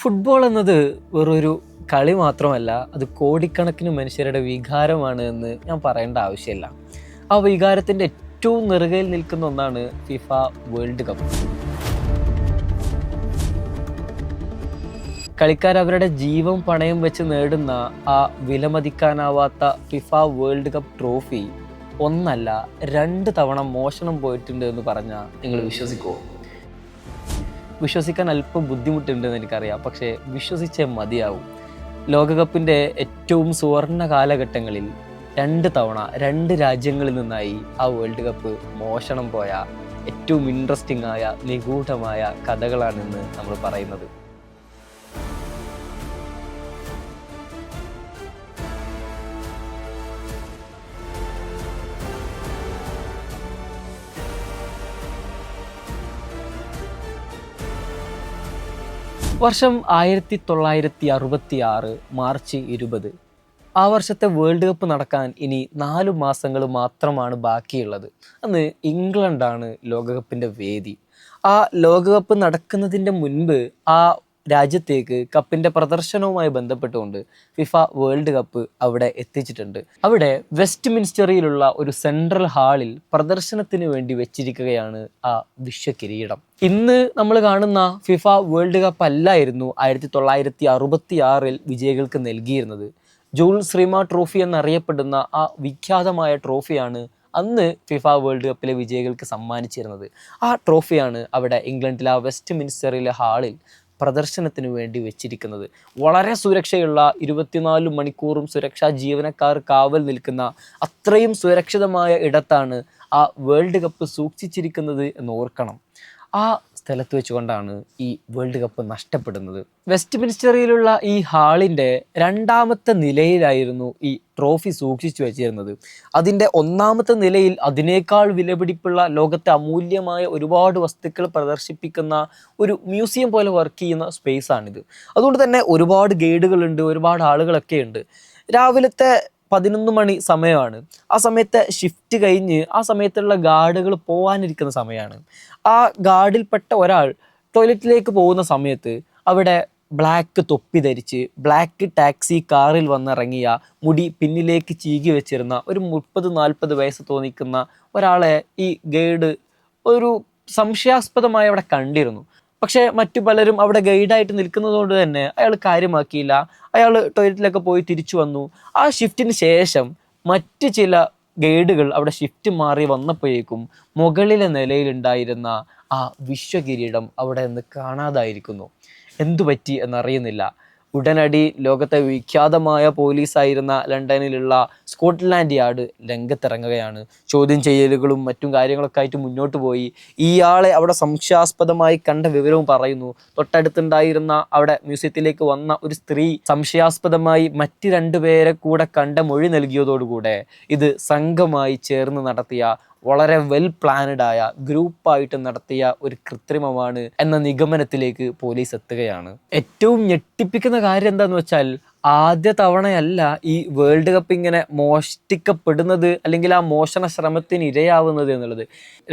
Football എന്നത് വെറൊരു കളി മാത്രമല്ല, അത് കോടിക്കണക്കിന് മനുഷ്യരുടെ വികാരമാണ് എന്ന് ഞാൻ പറയേണ്ട ആവശ്യമില്ല. ആ വികാരത്തിൻ്റെ ഏറ്റവും നെറുകയിൽ നിൽക്കുന്ന ഒന്നാണ് ഫിഫ വേൾഡ് കപ്പ്. കളിക്കാർ അവരുടെ ജീവൻ പണയം വെച്ച് നേടുന്ന ആ വിലമതിക്കാനാവാത്ത ഫിഫ വേൾഡ് കപ്പ് ട്രോഫി ഒന്നല്ല 2 തവണ മോഷണം പോയിട്ടുണ്ട് എന്ന് പറഞ്ഞാൽ നിങ്ങൾ വിശ്വസിക്കുമോ? വിശ്വസിക്കാൻ അല്പം ബുദ്ധിമുട്ടുണ്ടെന്ന് എനിക്കറിയാം, പക്ഷേ വിശ്വസിച്ചേ മതിയാവും. ലോകകപ്പിൻ്റെ ഏറ്റവും സുവർണ കാലഘട്ടങ്ങളിൽ 2 തവണ 2 രാജ്യങ്ങളിൽ നിന്നായി ആ വേൾഡ് കപ്പ് മോഷണം പോയ ഏറ്റവും ഇൻട്രസ്റ്റിംഗ് ആയ നിഗൂഢമായ കഥകളാണെന്ന് നമ്മൾ പറയുന്നത്. വർഷം 1966 മാർച്ച് 20. ആ വർഷത്തെ വേൾഡ് കപ്പ് നടക്കാൻ ഇനി 4 മാസങ്ങൾ മാത്രമാണ് ബാക്കിയുള്ളത്. അന്ന് ഇംഗ്ലണ്ടാണ് ലോകകപ്പിൻ്റെ വേദി. ആ ലോകകപ്പ് നടക്കുന്നതിൻ്റെ മുൻപ് ആ രാജ്യത്തേക്ക് കപ്പിൻ്റെ പ്രദർശനവുമായി ബന്ധപ്പെട്ടുകൊണ്ട് ഫിഫ വേൾഡ് കപ്പ് അവിടെ എത്തിച്ചിട്ടുണ്ട്. അവിടെ വെസ്റ്റ് മിൻസ്റ്ററിലുള്ള ഒരു സെൻട്രൽ ഹാളിൽ പ്രദർശനത്തിന് വേണ്ടി വെച്ചിരിക്കുകയാണ് ആ വിശ്വകിരീടം. ഇന്ന് നമ്മൾ കാണുന്ന ഫിഫ വേൾഡ് കപ്പ് അല്ലായിരുന്നു 1966 വിജയികൾക്ക് നൽകിയിരുന്നത്. ജൂൾസ് റീമ ട്രോഫി എന്നറിയപ്പെടുന്ന ആ വിഖ്യാതമായ ട്രോഫിയാണ് അന്ന് ഫിഫ വേൾഡ് കപ്പിലെ വിജയികൾക്ക് സമ്മാനിച്ചിരുന്നത്. ആ ട്രോഫിയാണ് അവിടെ ഇംഗ്ലണ്ടിലെ ആ വെസ്റ്റ് മിൻസ്റ്ററിലെ ഹാളിൽ പ്രദർശനത്തിന് വേണ്ടി വെച്ചിരിക്കുന്നത്. വളരെ സുരക്ഷയുള്ള 24 മണിക്കൂറും സുരക്ഷാ ജീവനക്കാർ കാവൽ നിൽക്കുന്ന അത്രയും സുരക്ഷിതമായ ഇടത്താണ് ആ വേൾഡ് കപ്പ് സൂക്ഷിച്ചിരിക്കുന്നത് എന്ന് ഓർക്കണം. ആ സ്ഥലത്ത് വെച്ചുകൊണ്ടാണ് ഈ വേൾഡ് കപ്പ് നഷ്ടപ്പെടുന്നത്. വെസ്റ്റ് മിൻസ്റ്ററിലുള്ള ഈ ഹാളിൻ്റെ 2ാമത്തെ നിലയിലായിരുന്നു ഈ ട്രോഫി സൂക്ഷിച്ചു വെച്ചിരുന്നത്. അതിൻ്റെ 1ാമത്തെ നിലയിൽ അതിനേക്കാൾ വിലപിടിപ്പുള്ള ലോകത്തെ അമൂല്യമായ ഒരുപാട് വസ്തുക്കൾ പ്രദർശിപ്പിക്കുന്ന ഒരു മ്യൂസിയം പോലെ വർക്ക് ചെയ്യുന്ന സ്പേസാണിത്. അതുകൊണ്ട് തന്നെ ഒരുപാട് ഗൈഡുകളുണ്ട്, ഒരുപാട് ആളുകളൊക്കെ ഉണ്ട്. രാവിലത്തെ 11 മണി സമയമാണ്. ആ സമയത്തെ ഷിഫ്റ്റ് കഴിഞ്ഞ് ആ സമയത്തുള്ള ഗാർഡുകൾ പോകാനിരിക്കുന്ന സമയമാണ്. ആ ഗാർഡിൽപ്പെട്ട ഒരാൾ ടോയ്ലറ്റിലേക്ക് പോകുന്ന സമയത്ത് അവിടെ ബ്ലാക്ക് തൊപ്പി ധരിച്ച് ബ്ലാക്ക് ടാക്സി കാറിൽ വന്നിറങ്ങിയ മുടി പിന്നിലേക്ക് ചീകി വെച്ചിരുന്ന ഒരു 30-40 വയസ്സ് തോന്നിക്കുന്ന ഒരാളെ ഈ ഗൈഡ് ഒരു സംശയാസ്പദമായി അവിടെ കണ്ടിരുന്നു. പക്ഷേ മറ്റു പലരും അവിടെ ഗൈഡായിട്ട് നിൽക്കുന്നതുകൊണ്ട് തന്നെ അയാൾ കാര്യമാക്കിയില്ല. അയാൾ ടോയ്ലറ്റിലൊക്കെ പോയി തിരിച്ചു വന്നു. ആ ഷിഫ്റ്റിന് ശേഷം മറ്റ് ചില ഗൈഡുകൾ അവിടെ ഷിഫ്റ്റ് മാറി വന്നപ്പോഴേക്കും മുകളിലെ നിലയിലുണ്ടായിരുന്ന ആ വിശ്വകിരീടം അവിടെ നിന്ന് കാണാതായിരിക്കുന്നു. എന്തു പറ്റി എന്നറിയുന്നില്ല. ഉടനടി ലോകത്തെ വിഖ്യാതമായ പോലീസായിരുന്ന ലണ്ടനിലുള്ള സ്കോട്ട്ലാൻഡ് യാർഡ് രംഗത്തിറങ്ങുകയാണ്. ചോദ്യം ചെയ്യലുകളും മറ്റും കാര്യങ്ങളൊക്കെ ആയിട്ട് മുന്നോട്ട് പോയി. ഇയാളെ അവിടെ സംശയാസ്പദമായി കണ്ട വിവരവും പറയുന്നു. തൊട്ടടുത്തുണ്ടായിരുന്ന അവിടെ മ്യൂസിയത്തിലേക്ക് വന്ന ഒരു സ്ത്രീ സംശയാസ്പദമായി മറ്റ് 2 പേരെ കൂടെ കണ്ട മൊഴി നൽകിയതോടുകൂടെ ഇത് സംഘമായി ചേർന്ന് നടത്തിയ വളരെ വെൽ പ്ലാനഡായ ഗ്രൂപ്പായിട്ട് നടത്തിയ ഒരു കൃത്രിമമാണ് എന്ന നിഗമനത്തിലേക്ക് പോലീസ് എത്തുകയാണ്. ഏറ്റവും ഞെട്ടിപ്പിക്കുന്ന കാര്യം എന്താന്ന് വെച്ചാൽ, ആദ്യ തവണയല്ല ഈ വേൾഡ് കപ്പ് ഇങ്ങനെ മോഷ്ടിക്കപ്പെടുന്നത് അല്ലെങ്കിൽ ആ മോഷണ ശ്രമത്തിന് ഇരയാവുന്നത് എന്നുള്ളത്.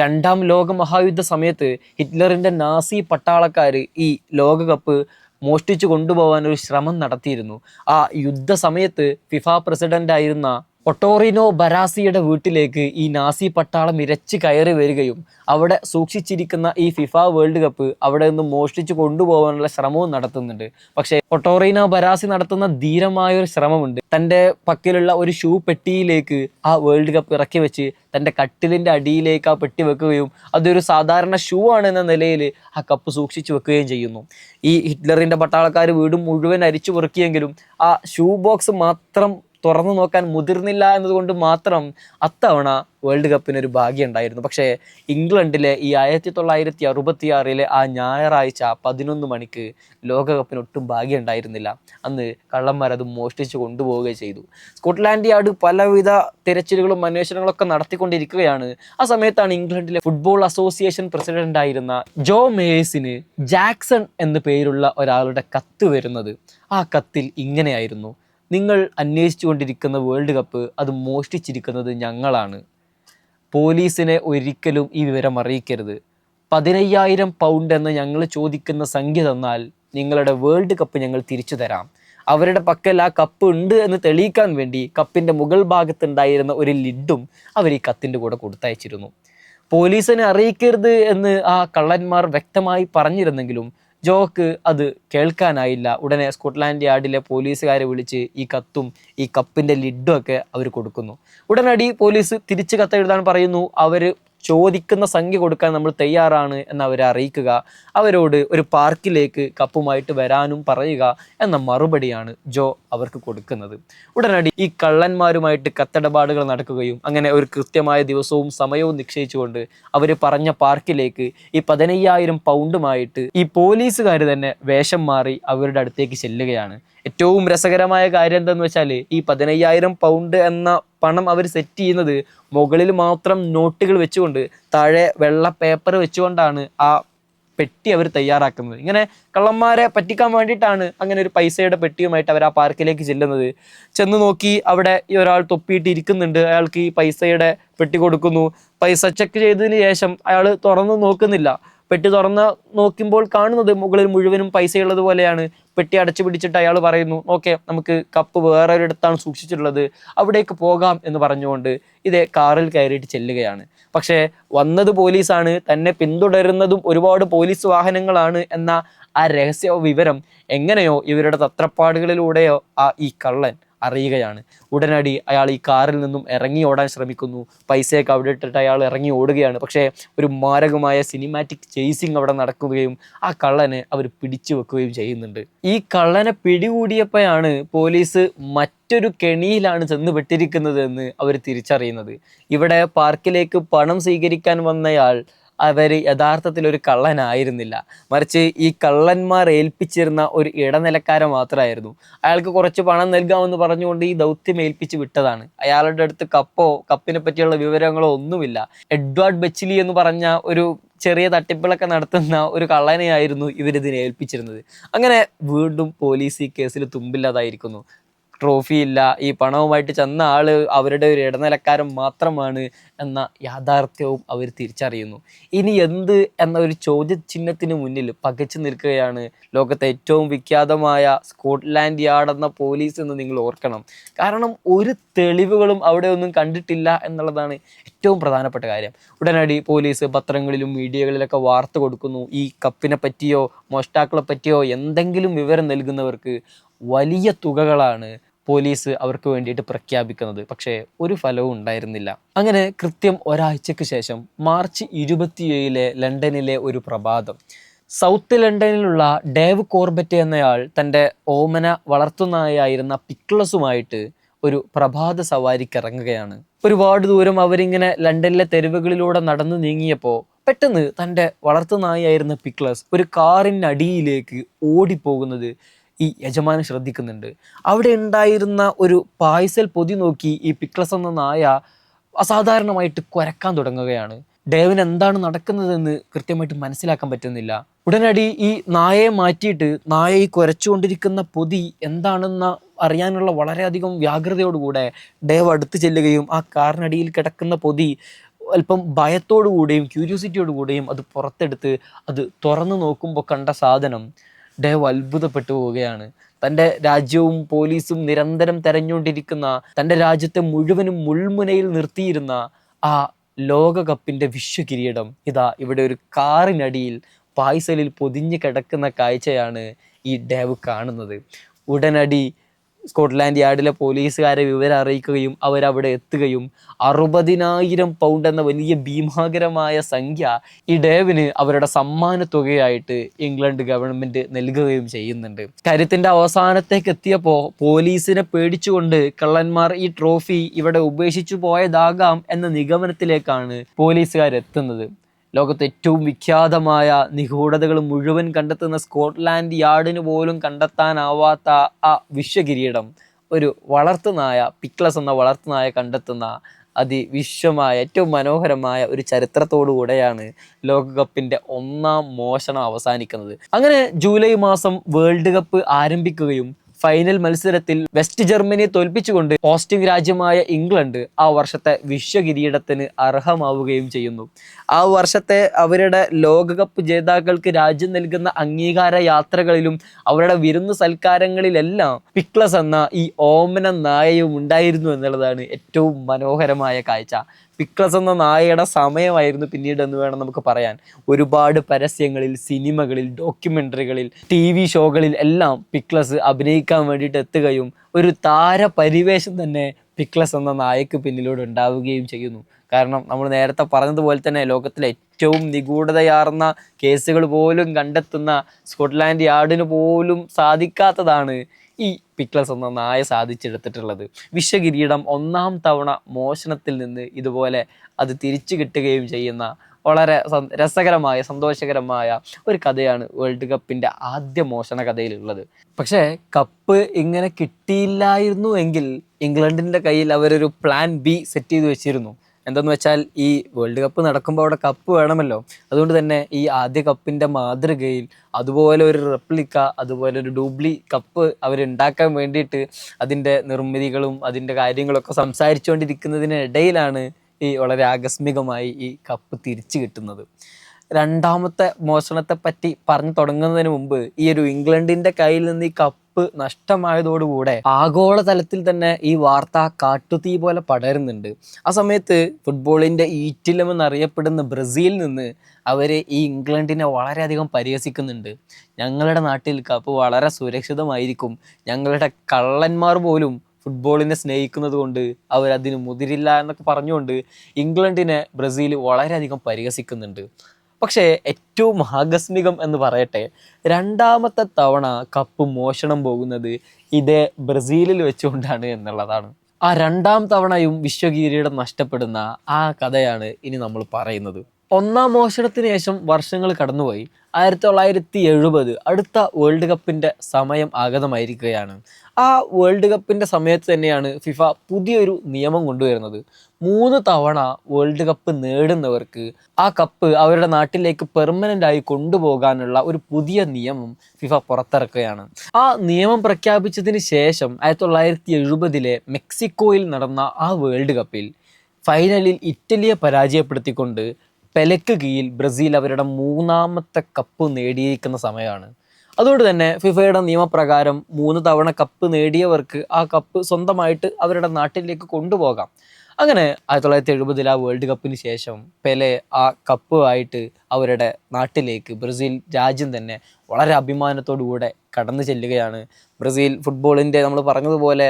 2ാം ലോക മഹായുദ്ധ സമയത്ത് ഹിറ്റ്ലറിൻ്റെ നാസി പട്ടാളക്കാർ ഈ ലോകകപ്പ് മോഷ്ടിച്ചു കൊണ്ടുപോകാൻ ഒരു ശ്രമം നടത്തിയിരുന്നു. ആ യുദ്ധ സമയത്ത് ഫിഫ പ്രസിഡന്റ് ആയിരുന്ന ഒട്ടോറിനോ ബരാസിയുടെ വീട്ടിലേക്ക് ഈ നാസി പട്ടാളം ഇരച്ച് കയറി വരികയും അവിടെ സൂക്ഷിച്ചിരിക്കുന്ന ഈ ഫിഫ വേൾഡ് കപ്പ് അവിടെ നിന്ന് മോഷ്ടിച്ചു കൊണ്ടുപോകാനുള്ള ശ്രമവും നടത്തുന്നുണ്ട്. പക്ഷേ ഒട്ടോറിനോ ബരാസി നടത്തുന്ന ധീരമായൊരു ശ്രമമുണ്ട്. തൻ്റെ പക്കലുള്ള ഒരു ഷൂ പെട്ടിയിലേക്ക് ആ വേൾഡ് കപ്പ് ഇറക്കി വെച്ച് തൻ്റെ കട്ടിലിൻ്റെ അടിയിലേക്ക് ആ പെട്ടി വെക്കുകയും അതൊരു സാധാരണ ഷൂ ആണ് എന്ന നിലയിൽ ആ കപ്പ് സൂക്ഷിച്ചു വെക്കുകയും ചെയ്യുന്നു. ഈ ഹിറ്റ്ലറിൻ്റെ പട്ടാളക്കാർ വീട് മുഴുവൻ അരിച്ചു പെറുക്കിയെങ്കിലും ആ ഷൂ ബോക്സ് മാത്രം തുറന്നു നോക്കാൻ മുതിർന്നില്ല എന്നതുകൊണ്ട് മാത്രം അത്തവണ വേൾഡ് കപ്പിനൊരു ഭാഗ്യം ഉണ്ടായിരുന്നു. പക്ഷേ ഇംഗ്ലണ്ടിലെ ഈ 1966 ആ ഞായറാഴ്ച 11 മണിക്ക് ലോകകപ്പിന് ഒട്ടും ഭാഗ്യം ഉണ്ടായിരുന്നില്ല. അന്ന് കള്ളന്മാരത് മോഷ്ടിച്ച് കൊണ്ടുപോവുകയും ചെയ്തു. സ്കോട്ട്ലാൻഡ് യാർഡ് പലവിധ തിരച്ചിലുകളും അന്വേഷണങ്ങളൊക്കെ നടത്തിക്കൊണ്ടിരിക്കുകയാണ്. ആ സമയത്താണ് ഇംഗ്ലണ്ടിലെ ഫുട്ബോൾ അസോസിയേഷൻ പ്രസിഡന്റ് ആയിരുന്ന ജോ മേയേഴ്സിന് ജാക്സൺ എന്ന പേരുള്ള ഒരാളുടെ കത്ത് വരുന്നത്. ആ കത്തിൽ ഇങ്ങനെയായിരുന്നു: നിങ്ങൾ അന്വേഷിച്ചു കൊണ്ടിരിക്കുന്ന വേൾഡ് കപ്പ് അത് മോഷ്ടിച്ചിരിക്കുന്നത് ഞങ്ങളാണ്. പോലീസിനെ ഒരിക്കലും ഈ വിവരം അറിയിക്കരുത്. 15,000 പൗണ്ട് എന്ന് ഞങ്ങൾ ചോദിക്കുന്ന സംഖ്യ തന്നാൽ നിങ്ങളുടെ വേൾഡ് കപ്പ് ഞങ്ങൾ തിരിച്ചു തരാം. അവരുടെ പക്കൽ ആ കപ്പ് ഉണ്ട് എന്ന് തെളിയിക്കാൻ വേണ്ടി കപ്പിൻ്റെ മുകൾ ഭാഗത്തുണ്ടായിരുന്ന ഒരു ലിഡും അവർ ഈ കത്തിൻ്റെ കൂടെ കൊടുത്തയച്ചിരുന്നു. പോലീസിനെ അറിയിക്കരുത് എന്ന് ആ കള്ളന്മാർ വ്യക്തമായി പറഞ്ഞിരുന്നെങ്കിലും ജോക്ക് അത് കേൾക്കാനായില്ല. ഉടനെ സ്കോട്ട്ലാൻഡ് യാർഡിലെ പോലീസുകാരെ വിളിച്ച് ഈ കത്തും ഈ കപ്പിൻ്റെ ലിഡും ഒക്കെ അവർ കൊടുക്കുന്നു. ഉടനടി പോലീസ് തിരിച്ച് കത്തെഴുതാൻ പറയുന്നു. അവർ ചോദിക്കുന്ന സംഖ്യ കൊടുക്കാൻ നമ്മൾ തയ്യാറാണ് എന്ന് അവരെ അറിയിക്കുക, അവരോട് ഒരു പാർക്കിലേക്ക് കപ്പുമായിട്ട് വരാനും പറയുക എന്ന മറുപടിയാണ് ജോ അവർക്ക് കൊടുക്കുന്നത്. ഉടനടി ഈ കള്ളന്മാരുമായിട്ട് കത്തിടപാടുകൾ നടക്കുകയും അങ്ങനെ ഒരു കൃത്യമായ ദിവസവും സമയവും നിശ്ചയിച്ചുകൊണ്ട് അവർ പറഞ്ഞ പാർക്കിലേക്ക് ഈ 15,000 പൗണ്ടുമായിട്ട് ഈ പോലീസുകാർ തന്നെ വേഷം മാറി അവരുടെ അടുത്തേക്ക് ചെല്ലുകയാണ്. ഏറ്റവും രസകരമായ കാര്യം എന്താന്ന് വെച്ചാൽ ഈ 15,000 പൗണ്ട് എന്ന പണം അവർ സെറ്റ് ചെയ്യുന്നത് മുകളിൽ മാത്രം നോട്ടുകൾ വെച്ചുകൊണ്ട് താഴെ വെള്ള പേപ്പർ വെച്ചുകൊണ്ടാണ് ആ പെട്ടി അവർ തയ്യാറാക്കുന്നത്. ഇങ്ങനെ കള്ളന്മാരെ പറ്റിക്കാൻ വേണ്ടിയിട്ടാണ് അങ്ങനെ ഒരു പൈസയുടെ പെട്ടിയുമായിട്ട് അവർ ആ പാർക്കിലേക്ക് ചെല്ലുന്നത്. ചെന്ന് നോക്കി അവിടെ ഈ ഒരാൾ തൊപ്പിയിട്ട് ഇരിക്കുന്നുണ്ട്. അയാൾക്ക് ഈ പൈസയുടെ പെട്ടി കൊടുക്കുന്നു. പൈസ ചെക്ക് ചെയ്തതിന് ശേഷം അയാൾ തുറന്ന് നോക്കുന്നില്ല. പെട്ടി തുറന്ന് നോക്കുമ്പോൾ കാണുന്നത് മുകളിൽ മുഴുവനും പൈസയുള്ളത് പോലെയാണ്. പെട്ടി അടച്ചു പിടിച്ചിട്ട് അയാൾ പറയുന്നു, ഓക്കെ, നമുക്ക് കപ്പ് വേറെ ഒരിടത്താണ് സൂക്ഷിച്ചിട്ടുള്ളത്, അവിടേക്ക് പോകാം എന്ന് പറഞ്ഞുകൊണ്ട് ഇതേ കാറിൽ കയറിയിട്ട് ചെല്ലുകയാണ്. പക്ഷേ വന്നത് പോലീസാണ്, തന്നെ പിന്തുടരുന്നതും ഒരുപാട് പോലീസ് വാഹനങ്ങളാണ് എന്ന ആ രഹസ്യ വിവരം എങ്ങനെയോ ഇവരുടെ തത്രപ്പാടുകളിലൂടെയോ ഈ കള്ളൻ അറിയുകയാണ്. ഉടനടി അയാൾ ഈ കാറിൽ നിന്നും ഇറങ്ങി ഓടാൻ ശ്രമിക്കുന്നു. പൈസയൊക്കെ അവിടെ ഇട്ടിട്ട് അയാൾ ഇറങ്ങി ഓടുകയാണ്. പക്ഷേ ഒരു മാരകമായ സിനിമാറ്റിക് ചേസിങ് അവിടെ നടക്കുകയും ആ കള്ളനെ അവർ പിടിച്ചു വെക്കുകയും ചെയ്യുന്നുണ്ട്. ഈ കള്ളനെ പിടികൂടിയപ്പോഴാണ് പോലീസ് മറ്റൊരു കെണിയിലാണ് ചെന്ന് പെട്ടിരിക്കുന്നത് എന്ന് അവർ തിരിച്ചറിയുന്നത്. ഇവിടെ പാർക്കിലേക്ക് പണം സ്വീകരിക്കാൻ വന്നയാൾ അവർ യഥാർത്ഥത്തിൽ ഒരു കള്ളനായിരുന്നില്ല, മറിച്ച് ഈ കള്ളന്മാർ ഏൽപ്പിച്ചിരുന്ന ഒരു ഇടനിലക്കാരൻ മാത്രമായിരുന്നു. അയാൾക്ക് കുറച്ച് പണം നൽകാമെന്ന് പറഞ്ഞുകൊണ്ട് ഈ ദൗത്യം ഏൽപ്പിച്ച് വിട്ടതാണ്. അയാളുടെ അടുത്ത് കപ്പിനെ പറ്റിയുള്ള വിവരങ്ങളോ ഒന്നുമില്ല. എഡ്വാർഡ് ബെച്ചിലി എന്ന് പറഞ്ഞ ഒരു ചെറിയ തട്ടിപ്പുകളൊക്കെ നടത്തുന്ന ഒരു കള്ളനെയായിരുന്നു ഇവരിതിനെ ഏൽപ്പിച്ചിരുന്നത്. അങ്ങനെ വീണ്ടും പോലീസ് ഈ കേസിൽ തുമ്പില്ലാതായിരിക്കുന്നു. ട്രോഫി ഇല്ല, ഈ പണവുമായിട്ട് ചെന്ന ആള് അവരുടെ ഒരു ഇടനിലക്കാരൻ മാത്രമാണ് എന്ന യാഥാർത്ഥ്യവും അവർ തിരിച്ചറിയുന്നു. ഇനി എന്ത് എന്ന ഒരു ചോദ്യചിഹ്നത്തിന് മുന്നിൽ പകച്ചു നിൽക്കുകയാണ് ലോകത്തെ ഏറ്റവും വിഖ്യാതമായ സ്കോട്ട്ലാൻഡ് യാർഡ് എന്ന പോലീസ് എന്ന് നിങ്ങൾ ഓർക്കണം. കാരണം ഒരു തെളിവുകളും അവിടെ ഒന്നും കണ്ടിട്ടില്ല എന്നുള്ളതാണ് ഏറ്റവും പ്രധാനപ്പെട്ട കാര്യം. ഉടനടി പോലീസ് പത്രങ്ങളിലും മീഡിയകളിലൊക്കെ വാർത്ത കൊടുക്കുന്നു. ഈ കപ്പിനെ പറ്റിയോ മോഷ്ടാക്കളെ പറ്റിയോ എന്തെങ്കിലും വിവരം നൽകുന്നവർക്ക് വലിയ തുകകളാണ് പോലീസ് അവർക്ക് വേണ്ടിയിട്ട് പ്രഖ്യാപിക്കുന്നത്. പക്ഷേ ഒരു ഫലവും ഉണ്ടായിരുന്നില്ല. അങ്ങനെ കൃത്യം ഒരാഴ്ചക്ക് ശേഷം മാർച്ച് 27 ലണ്ടനിലെ ഒരു പ്രഭാതം, സൗത്ത് ലണ്ടനിലുള്ള ഡേവ് കോർബറ്റ് എന്നയാൾ തൻ്റെ ഓമന വളർത്തുനായായിരുന്ന പിക്ലസുമായിട്ട് ഒരു പ്രഭാത സവാരിക്ക് ഇറങ്ങുകയാണ്. ഒരുപാട് ദൂരം അവരിങ്ങനെ ലണ്ടനിലെ തെരുവുകളിലൂടെ നടന്നു നീങ്ങിയപ്പോൾ പെട്ടെന്ന് തൻ്റെ വളർത്തുനായായിരുന്ന പിക്ലസ് ഒരു കാറിനടിയിലേക്ക് ഓടിപ്പോകുന്നത് ഈ യജമാനൻ ശ്രദ്ധിക്കുന്നുണ്ട്. അവിടെ ഉണ്ടായിരുന്ന ഒരു പാഴ്സൽ പൊതി നോക്കി ഈ പിക്ലസ് എന്ന നായ അസാധാരണമായിട്ട് കുരക്കാൻ തുടങ്ങുകയാണ്. ഡേവിന് എന്താണ് നടക്കുന്നതെന്ന് കൃത്യമായിട്ട് മനസ്സിലാക്കാൻ പറ്റുന്നില്ല. ഉടനടി ഈ നായയെ മാറ്റിയിട്ട് നായ ഈ കുരച്ചുകൊണ്ടിരിക്കുന്ന പൊതി എന്താണെന്ന് അറിയാനുള്ള വളരെയധികം വ്യാഗ്രതയോടുകൂടെ ഡേവ് അടുത്ത് ചെല്ലുകയും ആ കാറിനടിയിൽ കിടക്കുന്ന പൊതി അല്പം ഭയത്തോടു കൂടെയും ക്യൂരിയോസിറ്റിയോടു കൂടെയും അത് പുറത്തെടുത്ത് അത് തുറന്നു നോക്കുമ്പോൾ കണ്ട സാധനം ഡേവ് അത്ഭുതപ്പെട്ടു പോവുകയാണ്. തൻ്റെ രാജ്യവും പോലീസും നിരന്തരം തെരഞ്ഞുകൊണ്ടിരിക്കുന്ന, തൻ്റെ രാജ്യത്തെ മുഴുവനും മുൾമുനയിൽ നിർത്തിയിരുന്ന ആ ലോകകപ്പിൻ്റെ വിശ്വകിരീടം ഇതാ ഇവിടെ ഒരു കാറിനടിയിൽ പാഴ്സലിൽ പൊതിഞ്ഞു കിടക്കുന്ന കാഴ്ചയാണ് ഈ ഡേവ് കാണുന്നത്. ഉടനടി സ്കോട്ട്ലാൻഡ് യാർഡിലെ പോലീസുകാരെ വിവരം അറിയിക്കുകയും അവരവിടെ എത്തുകയും 60,000 പൗണ്ട് എന്ന വലിയ ഭീമാകരമായ സംഖ്യ ഈ ഡേവിന് അവരുടെ സമ്മാന തുകയായിട്ട് ഇംഗ്ലണ്ട് ഗവൺമെൻറ് നൽകുകയും ചെയ്യുന്നുണ്ട്. കാര്യത്തിൻ്റെ അവസാനത്തേക്ക് എത്തിയപ്പോൾ പോലീസിനെ പേടിച്ചുകൊണ്ട് കള്ളന്മാർ ഈ ട്രോഫി ഇവിടെ ഉപേക്ഷിച്ചു പോയതാകാം എന്ന നിഗമനത്തിലേക്കാണ് പോലീസുകാരെത്തുന്നത്. ലോകത്തെ ഏറ്റവും വിഖ്യാതമായ നിഗൂഢതകൾ മുഴുവൻ കണ്ടെത്തുന്ന സ്കോട്ട്ലാൻഡ് യാർഡിന് പോലും കണ്ടെത്താനാവാത്ത ആ വിശ്വകിരീടം ഒരു വളർത്തുനായ, പിക്ലസ് എന്ന വളർത്തുനായ കണ്ടെത്തുന്ന അതിവിശ്വമായ ഏറ്റവും മനോഹരമായ ഒരു ചരിത്രത്തോടു കൂടെയാണ് ലോകകപ്പിൻ്റെ 1ാം മോഷണം അവസാനിക്കുന്നത്. അങ്ങനെ ജൂലൈ മാസം വേൾഡ് കപ്പ് ആരംഭിക്കുകയും ഫൈനൽ മത്സരത്തിൽ വെസ്റ്റ് ജർമ്മനിയെ തോൽപ്പിച്ചുകൊണ്ട് ഹോസ്റ്റിംഗ് രാജ്യമായ ഇംഗ്ലണ്ട് ആ വർഷത്തെ വിശ്വകിരീടത്തിന് അർഹമാവുകയും ചെയ്യുന്നു. ആ വർഷത്തെ അവരുടെ ലോകകപ്പ് ജേതാക്കൾക്ക് രാജ്യം നൽകുന്ന അംഗീകാര യാത്രകളിലും അവരുടെ വിരുന്നു സൽക്കാരങ്ങളിലെല്ലാം പിക്ലസ് എന്ന ഈ ഓമന നായയും ഉണ്ടായിരുന്നു എന്നുള്ളതാണ് ഏറ്റവും മനോഹരമായ കാഴ്ച. പിക്ലസ് എന്ന നായയുടെ സമയമായിരുന്നു പിന്നീട് എന്ന് വേണം നമുക്ക് പറയാൻ. ഒരുപാട് പരസ്യങ്ങളിൽ, സിനിമകളിൽ, ഡോക്യുമെൻ്ററികളിൽ, TV ഷോകളിൽ എല്ലാം പിക്ലസ് അഭിനയിക്കാൻ വേണ്ടിയിട്ട് എത്തുകയും ഒരു താരപരിവേഷം തന്നെ പിക്ലസ് എന്ന നായക്ക് പിന്നിലൂടെ ഉണ്ടാവുകയും ചെയ്യുന്നു. കാരണം നമ്മൾ നേരത്തെ പറഞ്ഞതുപോലെ തന്നെ ലോകത്തിലെ ഏറ്റവും നിഗൂഢതയാർന്ന കേസുകൾ പോലും കണ്ടെത്തുന്ന സ്കോട്ട്ലാൻഡ് യാർഡിന് പോലും സാധിക്കാത്തതാണ് ഈ പിക്ലസ് എന്ന നായ സാധിച്ചെടുത്തിട്ടുള്ളത്. വിശ്വകിരീടം ഒന്നാം തവണ മോഷണത്തിൽ നിന്ന് ഇതുപോലെ അത് തിരിച്ചു കിട്ടുകയും ചെയ്യുന്ന വളരെ രസകരമായ, സന്തോഷകരമായ ഒരു കഥയാണ് വേൾഡ് കപ്പിൻ്റെ ആദ്യ മോഷണ കഥയിലുള്ളത്. പക്ഷേ കപ്പ് ഇങ്ങനെ കിട്ടിയില്ലായിരുന്നു എങ്കിൽ ഇംഗ്ലണ്ടിൻ്റെ കയ്യിൽ അവരൊരു പ്ലാൻ ബി സെറ്റ് ചെയ്ത് വെച്ചിരുന്നു. എന്തെന്ന് വെച്ചാൽ ഈ വേൾഡ് കപ്പ് നടക്കുമ്പോൾ അവിടെ കപ്പ് വേണമല്ലോ. അതുകൊണ്ട് തന്നെ ഈ ആദ്യ കപ്പിൻ്റെ മാതൃകയിൽ അതുപോലെ ഒരു റെപ്ലിക്ക, അതുപോലെ ഒരു ഡൂപ്ലി കപ്പ് അവരുണ്ടാക്കാൻ വേണ്ടിയിട്ട് അതിൻ്റെ നിർമ്മിതികളും അതിൻ്റെ കാര്യങ്ങളൊക്കെ സംസാരിച്ചുകൊണ്ടിരിക്കുന്നതിനിടയിലാണ് ഈ വളരെ ആകസ്മികമായി ഈ കപ്പ് തിരിച്ചു കിട്ടുന്നത്. രണ്ടാമത്തെ മോഷണത്തെ പറ്റി പറഞ്ഞു തുടങ്ങുന്നതിന് മുമ്പ് ഈ ഒരു ഇംഗ്ലണ്ടിൻ്റെ കയ്യിൽ നിന്ന് ഈ കപ്പ് നഷ്ടമായതോടുകൂടെ ആഗോളതലത്തിൽ തന്നെ ഈ വാർത്ത കാട്ടുതീ പോലെ പടരുന്നുണ്ട്. ആ സമയത്ത് ഫുട്ബോളിൻ്റെ ഈറ്റില്ലം എന്നറിയപ്പെടുന്ന ബ്രസീലിൽ നിന്ന് അവർ ഈ ഇംഗ്ലണ്ടിനെ വളരെയധികം പരിഹസിക്കുന്നുണ്ട്. ഞങ്ങളുടെ നാട്ടിൽ കപ്പ് വളരെ സുരക്ഷിതമായിരിക്കും, ഞങ്ങളുടെ കള്ളന്മാർ പോലും ഫുട്ബോളിനെ സ്നേഹിക്കുന്നത് കൊണ്ട് അവരതിന് മുതിരില്ല എന്നൊക്കെ പറഞ്ഞുകൊണ്ട് ഇംഗ്ലണ്ടിനെ ബ്രസീൽ വളരെയധികം പരിഹസിക്കുന്നുണ്ട്. പക്ഷേ ഏറ്റവും ആകസ്മികം എന്ന് പറയട്ടെ, രണ്ടാമത്തെ തവണ കപ്പ് മോഷണം പോകുന്നത് ഇതേ ബ്രസീലിൽ വെച്ചുകൊണ്ടാണ് എന്നുള്ളതാണ്. ആ രണ്ടാം തവണയും വിശ്വകിരീടം നഷ്ടപ്പെടുന്ന ആ കഥയാണ് ഇനി നമ്മൾ പറയുന്നത്. ഒന്നാം മോഷണത്തിന് ശേഷം വർഷങ്ങൾ കടന്നുപോയി. 1970 അടുത്ത വേൾഡ് കപ്പിൻ്റെ സമയം ആഗതമായിരിക്കുകയാണ്. ആ വേൾഡ് കപ്പിൻ്റെ സമയത്ത് തന്നെയാണ് ഫിഫ പുതിയൊരു നിയമം കൊണ്ടുവരുന്നത്. 3 തവണ വേൾഡ് കപ്പ് നേടുന്നവർക്ക് ആ കപ്പ് അവരുടെ നാട്ടിലേക്ക് പെർമനൻ്റായി കൊണ്ടുപോകാനുള്ള ഒരു പുതിയ നിയമം ഫിഫ പുറത്തിറക്കുകയാണ്. ആ നിയമം പ്രഖ്യാപിച്ചതിന് ശേഷം 1970 മെക്സിക്കോയിൽ നടന്ന ആ വേൾഡ് കപ്പിൽ ഫൈനലിൽ ഇറ്റലിയെ പരാജയപ്പെടുത്തിക്കൊണ്ട് പെലെക്ക് കീഴിൽ ബ്രസീൽ അവരുടെ 3ാമത്തെ കപ്പ് നേടിയിരിക്കുന്ന സമയമാണ്. അതുകൊണ്ട് തന്നെ ഫിഫയുടെ നിയമപ്രകാരം 3 തവണ കപ്പ് നേടിയവർക്ക് ആ കപ്പ് സ്വന്തമായിട്ട് അവരുടെ നാട്ടിലേക്ക് കൊണ്ടുപോകാം. അങ്ങനെ 1970 ആ വേൾഡ് കപ്പിന് ശേഷം പെലെ ആ കപ്പുമായിട്ട് അവരുടെ നാട്ടിലേക്ക് ബ്രസീൽ രാജ്യം തന്നെ വളരെ അഭിമാനത്തോടു കൂടെ കടന്നു ചെല്ലുകയാണ്. ബ്രസീൽ ഫുട്ബോളിൻ്റെ നമ്മൾ പറഞ്ഞതുപോലെ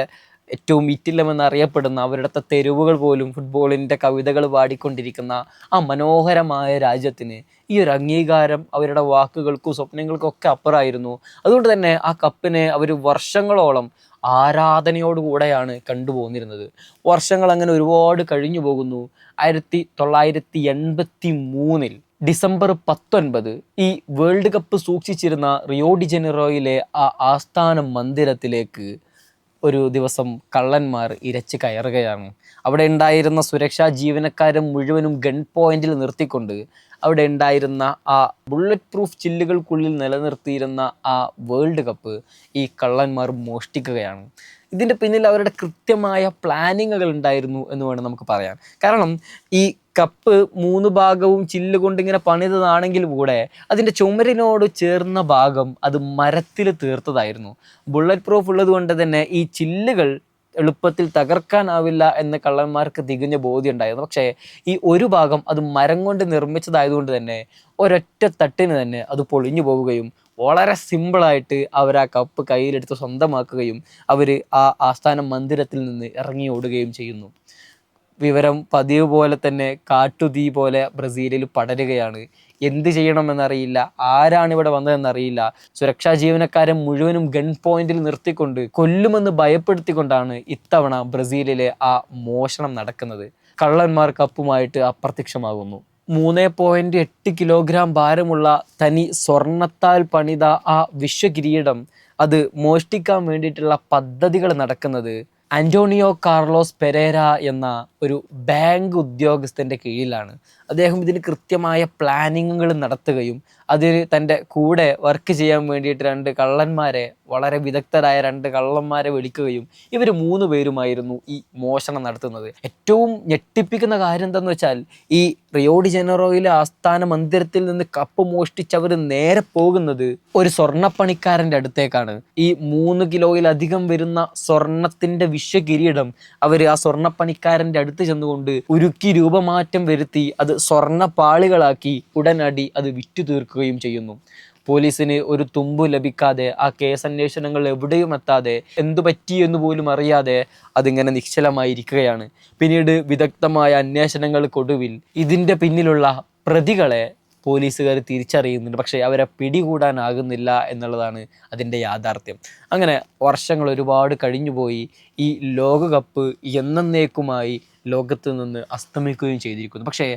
ഏറ്റവും ഈറ്റില്ലമെന്നറിയപ്പെടുന്ന അവരുടെ തെരുവുകൾ പോലും ഫുട്ബോളിൻ്റെ കവിതകൾ പാടിക്കൊണ്ടിരിക്കുന്ന ആ മനോഹരമായ രാജ്യത്തിന് ഈ ഒരു അംഗീകാരം അവരുടെ വാക്കുകൾക്കും സ്വപ്നങ്ങൾക്കും ഒക്കെ അപ്പുറമായിരുന്നു. അതുകൊണ്ട് തന്നെ ആ കപ്പിനെ അവർ വർഷങ്ങളോളം ആരാധനയോടുകൂടെയാണ് കണ്ടുപോന്നിരുന്നത്. വർഷങ്ങൾ അങ്ങനെ ഒരുപാട് കഴിഞ്ഞു പോകുന്നു. 1983 ഡിസംബർ 19 ഈ വേൾഡ് കപ്പ് സൂക്ഷിച്ചിരുന്ന റിയോ ഡി ജനീറോയിലെ ആ ആസ്ഥാന മന്ദിരത്തിലേക്ക് ഒരു ദിവസം കള്ളന്മാർ ഇരച്ച് കയറുകയാണ്. അവിടെ ഉണ്ടായിരുന്ന സുരക്ഷാ ജീവനക്കാരെ മുഴുവനും ഗൺ പോയിന്റിൽ നിർത്തിക്കൊണ്ട് അവിടെ ഉണ്ടായിരുന്ന ആ ബുള്ളറ്റ് പ്രൂഫ് ചില്ലുകൾക്കുള്ളിൽ നിലനിർത്തിയിരുന്ന ആ വേൾഡ് കപ്പ് ഈ കള്ളന്മാർ മോഷ്ടിക്കുകയാണ്. ഇതിൻ്റെ പിന്നിൽ അവരുടെ കൃത്യമായ പ്ലാനിങ്ങുകൾ ഉണ്ടായിരുന്നു എന്ന് വേണം നമുക്ക് പറയാൻ. കാരണം ഈ കപ്പ് 3 ഭാഗവും ചില്ല് കൊണ്ടിങ്ങനെ പണിതതാണെങ്കിൽ കൂടെ അതിൻ്റെ ചുമരിനോട് ചേർന്ന ഭാഗം അത് മരത്തിൽ തീർത്തതായിരുന്നു. ബുള്ളറ്റ് പ്രൂഫ് ഉള്ളത് കൊണ്ട് തന്നെ ഈ ചില്ലുകൾ എളുപ്പത്തിൽ തകർക്കാനാവില്ല എന്ന് കള്ളന്മാർക്ക് തികഞ്ഞ ബോധ്യം ഉണ്ടായിരുന്നു. പക്ഷേ ഈ ഒരു ഭാഗം അത് മരം കൊണ്ട് നിർമ്മിച്ചതായതുകൊണ്ട് തന്നെ ഒരൊറ്റ തട്ടിന് തന്നെ അത് പൊളിഞ്ഞു പോവുകയും വളരെ സിമ്പിളായിട്ട് അവർ ആ കപ്പ് കയ്യിലെടുത്ത് സ്വന്തമാക്കുകയും അവർ ആ ആസ്ഥാന മന്ദിരത്തിൽ നിന്ന് ഇറങ്ങി ഓടുകയും ചെയ്യുന്നു. വിവരം പതിവ് പോലെ തന്നെ കാട്ടുതീ പോലെ ബ്രസീലിൽ പടരുകയാണ്. എന്ത് ചെയ്യണമെന്നറിയില്ല, ആരാണ് ഇവിടെ വന്നതെന്നറിയില്ല. സുരക്ഷാ ജീവനക്കാരെ മുഴുവനും ഗൺ പോയിന്റിൽ നിർത്തിക്കൊണ്ട് കൊല്ലുമെന്ന് ഭയപ്പെടുത്തിക്കൊണ്ടാണ് ഇത്തവണ ബ്രസീലിലെ ആ മോഷണം നടക്കുന്നത്. കള്ളന്മാർ കപ്പുമായിട്ട് അപ്രത്യക്ഷമാകുന്നു. 3.8 കിലോഗ്രാം ഭാരമുള്ള തനി സ്വർണത്താൽ പണിത ആ വിശ്വകിരീടം അത് മോഷ്ടിക്കാൻ വേണ്ടിയിട്ടുള്ള പദ്ധതികൾ നടക്കുന്നത് അന്റോണിയോ കാർലോസ് പെരേര എന്ന ഒരു ബാങ്ക് ഉദ്യോഗസ്ഥൻ്റെ കീഴിലാണ്. അദ്ദേഹം ഇതിന് കൃത്യമായ പ്ലാനിങ്ങുകൾ നടത്തുകയും അതിന് തൻ്റെ കൂടെ വർക്ക് ചെയ്യാൻ വേണ്ടിയിട്ട് 2 കള്ളന്മാരെ, വളരെ വിദഗ്ധരായ 2 കള്ളന്മാരെ വിളിക്കുകയും ഇവർ 3 പേരുമായിരുന്നു ഈ മോഷണം നടത്തുന്നത്. ഏറ്റവും ഞെട്ടിപ്പിക്കുന്ന കാര്യം എന്താണെന്ന് വെച്ചാൽ, ഈ റിയോ ഡി ജനറോയിലെ ആസ്ഥാന മന്ദിരത്തിൽ നിന്ന് കപ്പ് മോഷ്ടിച്ചവർ നേരെ പോകുന്നത് ഒരു സ്വർണ്ണപ്പണിക്കാരൻ്റെ അടുത്തേക്കാണ്. ഈ 3 കിലോയിലധികം വരുന്ന സ്വർണത്തിൻ്റെ വിശ്വകിരീടം അവർ ആ സ്വർണ്ണപ്പണിക്കാരൻ്റെ അടുത്ത് ചെന്നുകൊണ്ട് ഉരുക്കി രൂപമാറ്റം വരുത്തി അത് സ്വർണ്ണ പാളികളാക്കി ഉടനടി അത് വിറ്റു തീർക്കുകയും ചെയ്യുന്നു. പോലീസിന് ഒരു തുമ്പു ലഭിക്കാതെ, ആ കേസന്വേഷണങ്ങൾ എവിടെയും എത്താതെ, എന്തു പറ്റിയെന്ന് പോലും അറിയാതെ അതിങ്ങനെ നിശ്ചലമായിരിക്കുകയാണ്. പിന്നീട് വിദഗ്ധമായ അന്വേഷണങ്ങൾക്കൊടുവിൽ ഇതിൻ്റെ പിന്നിലുള്ള പ്രതികളെ പോലീസുകാർ തിരിച്ചറിയുന്നുണ്ട്. പക്ഷേ അവരെ പിടികൂടാനാകുന്നില്ല എന്നുള്ളതാണ് അതിൻ്റെ യാഥാർത്ഥ്യം. അങ്ങനെ വർഷങ്ങൾ ഒരുപാട് കഴിഞ്ഞുപോയി. ഈ ലോകകപ്പ് എന്നേക്കുമായി ലോകത്ത് നിന്ന് അസ്തമിക്കുകയും ചെയ്തിരിക്കുന്നു. പക്ഷേ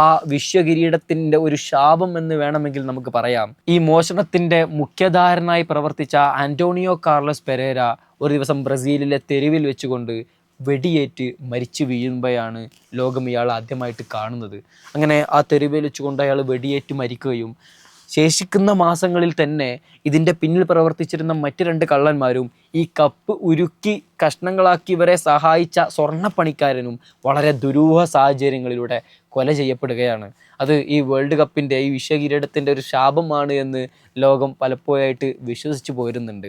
ആ വിശ്വകിരീടത്തിൻ്റെ ഒരു ശാപം എന്ന് വേണമെങ്കിൽ നമുക്ക് പറയാം. ഈ മോഷണത്തിൻ്റെ മുഖ്യധാരനായി പ്രവർത്തിച്ച ആന്റോണിയോ കാർലോസ് പെരേര ഒരു ദിവസം ബ്രസീലിലെ തെരുവിൽ വെച്ചുകൊണ്ട് വെടിയേറ്റ് മരിച്ചു വീഴുമ്പോഴാണ് ലോകം ഇയാൾ ആദ്യമായിട്ട് കാണുന്നത്. അങ്ങനെ ആ തെരുവിൽ വെച്ചുകൊണ്ട് അയാൾ വെടിയേറ്റ് മരിക്കുകയും ശേഷിക്കുന്ന മാസങ്ങളിൽ തന്നെ ഇതിൻ്റെ പിന്നിൽ പ്രവർത്തിച്ചിരുന്ന മറ്റ് 2 കള്ളന്മാരും ഈ കപ്പ് ഉരുക്കി കഷ്ണങ്ങളാക്കി ഇവരെ സഹായിച്ച സ്വർണ്ണപ്പണിക്കാരനും വളരെ ദുരൂഹ സാഹചര്യങ്ങളിലൂടെ കൊല ചെയ്യപ്പെടുകയാണ്. അത് ഈ വേൾഡ് കപ്പിൻ്റെ, ഈ വിശ്വകിരീടത്തിൻ്റെ ഒരു ശാപമാണ് എന്ന് ലോകം പലപ്പോഴായിട്ട് വിശ്വസിച്ച് പോരുന്നുണ്ട്.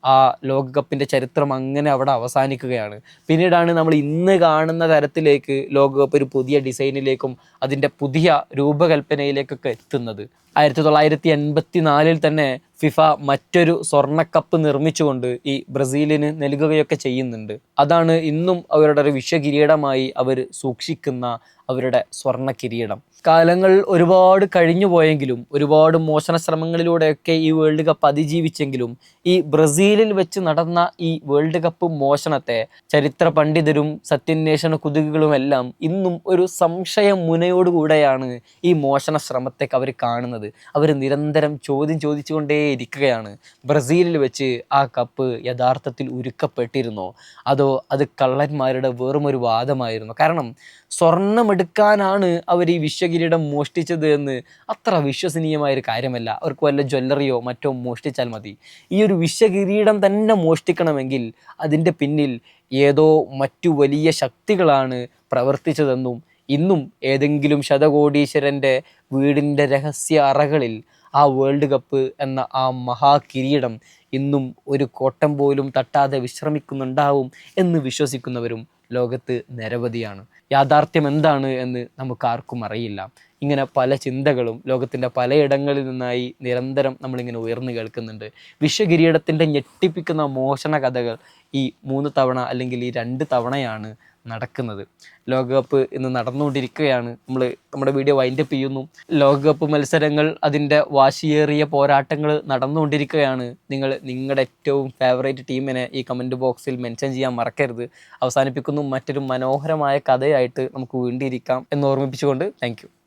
ആ ലോകകപ്പിൻ്റെ ചരിത്രം അങ്ങനെ അവിടെ അവസാനിക്കുകയാണ്. പിന്നീടാണ് നമ്മൾ ഇന്ന് കാണുന്ന തരത്തിലേക്ക് ലോകകപ്പ് ഒരു പുതിയ ഡിസൈനിലേക്കും അതിൻ്റെ പുതിയ രൂപകൽപ്പനയിലേക്കൊക്കെ എത്തുന്നത്. 1984 തന്നെ ഫിഫ മറ്റൊരു സ്വർണ്ണക്കപ്പ് നിർമ്മിച്ചുകൊണ്ട് ഈ ബ്രസീലിന് നൽകുകയൊക്കെ ചെയ്യുന്നുണ്ട്. അതാണ് ഇന്നും അവരുടെ ഒരു വിശ്വകിരീടമായി അവർ സൂക്ഷിക്കുന്ന അവരുടെ സ്വർണ്ണ കിരീടം. കാലങ്ങൾ ഒരുപാട് കഴിഞ്ഞു പോയെങ്കിലും, ഒരുപാട് മോഷണ ശ്രമങ്ങളിലൂടെയൊക്കെ ഈ വേൾഡ് കപ്പ് അതിജീവിച്ചെങ്കിലും, ഈ ബ്രസീലിൽ വെച്ച് നടന്ന ഈ വേൾഡ് കപ്പ് മോഷണത്തെ ചരിത്ര പണ്ഡിതരും സത്യാന്വേഷണ കുതുകികളുമെല്ലാം ഇന്നും ഒരു സംശയ മുനയോടുകൂടെയാണ് ഈ മോഷണ ശ്രമത്തേക്ക് അവർ കാണുന്നത്. അവർ നിരന്തരം ചോദിച്ചുകൊണ്ടേ ഇരിക്കുകയാണ്. ബ്രസീലിൽ വെച്ച് ആ കപ്പ് യഥാർത്ഥത്തിൽ ഉരുക്കപ്പെട്ടിരുന്നോ, അതോ അത് കള്ളന്മാരുടെ വെറുമൊരു വാദമായിരുന്നു? കാരണം സ്വർണ്ണമെടുക്കാനാണ് അവർ ഈ വിശ്വകിരീടം മോഷ്ടിച്ചത് എന്ന് അത്ര വിശ്വസനീയമായൊരു കാര്യമല്ല. അവർക്ക് വല്ല ജ്വല്ലറിയോ മറ്റോ മോഷ്ടിച്ചാൽ മതി. ഈ ഒരു വിശ്വകിരീടം തന്നെ മോഷ്ടിക്കണമെങ്കിൽ അതിൻ്റെ പിന്നിൽ ഏതോ മറ്റു വലിയ ശക്തികളാണ് പ്രവർത്തിച്ചതെന്നും ഇന്നും ഏതെങ്കിലും ശതകോടീശ്വരൻ്റെ വീടിൻ്റെ രഹസ്യ അറകളിൽ ആ വേൾഡ് കപ്പ് എന്ന ആ മഹാകിരീടം ഇന്നും ഒരു കോട്ടം പോലും തട്ടാതെ വിശ്രമിക്കുന്നുണ്ടാവും എന്ന് വിശ്വസിക്കുന്നവരും ലോകത്ത് നിരവധിയാണ്. യാഥാർത്ഥ്യം എന്താണ് എന്ന് നമുക്കാർക്കും അറിയില്ല. ഇങ്ങനെ പല ചിന്തകളും ലോകത്തിൻ്റെ പലയിടങ്ങളിൽ നിന്നായി നിരന്തരം നമ്മളിങ്ങനെ ഉയർന്നു കേൾക്കുന്നുണ്ട്. വിശ്വകിരീടത്തിൻ്റെ ഞെട്ടിപ്പിക്കുന്ന മോഷണ കഥകൾ ഈ 3 തവണ അല്ലെങ്കിൽ ഈ 2 തവണയാണ് നടക്കുന്നത്. ലോകകപ്പ് ഇന്ന് നടന്നുകൊണ്ടിരിക്കുകയാണ്. നമ്മുടെ വീഡിയോ വൈൻഡപ്പ് ചെയ്യുന്നു. ലോകകപ്പ് മത്സരങ്ങൾ, അതിൻ്റെ വാശിയേറിയ പോരാട്ടങ്ങൾ നടന്നുകൊണ്ടിരിക്കുകയാണ്. നിങ്ങൾ നിങ്ങളുടെ ഏറ്റവും ഫേവറേറ്റ് ടീമിനെ ഈ കമൻറ്റ് ബോക്സിൽ മെൻഷൻ ചെയ്യാൻ മറക്കരുത്. അവസാനിപ്പിക്കുന്നു. മറ്റൊരു മനോഹരമായ കഥയായിട്ട് നമുക്ക് വീണ്ടിരിക്കാം എന്ന് ഓർമ്മിപ്പിച്ചുകൊണ്ട് താങ്ക് യു.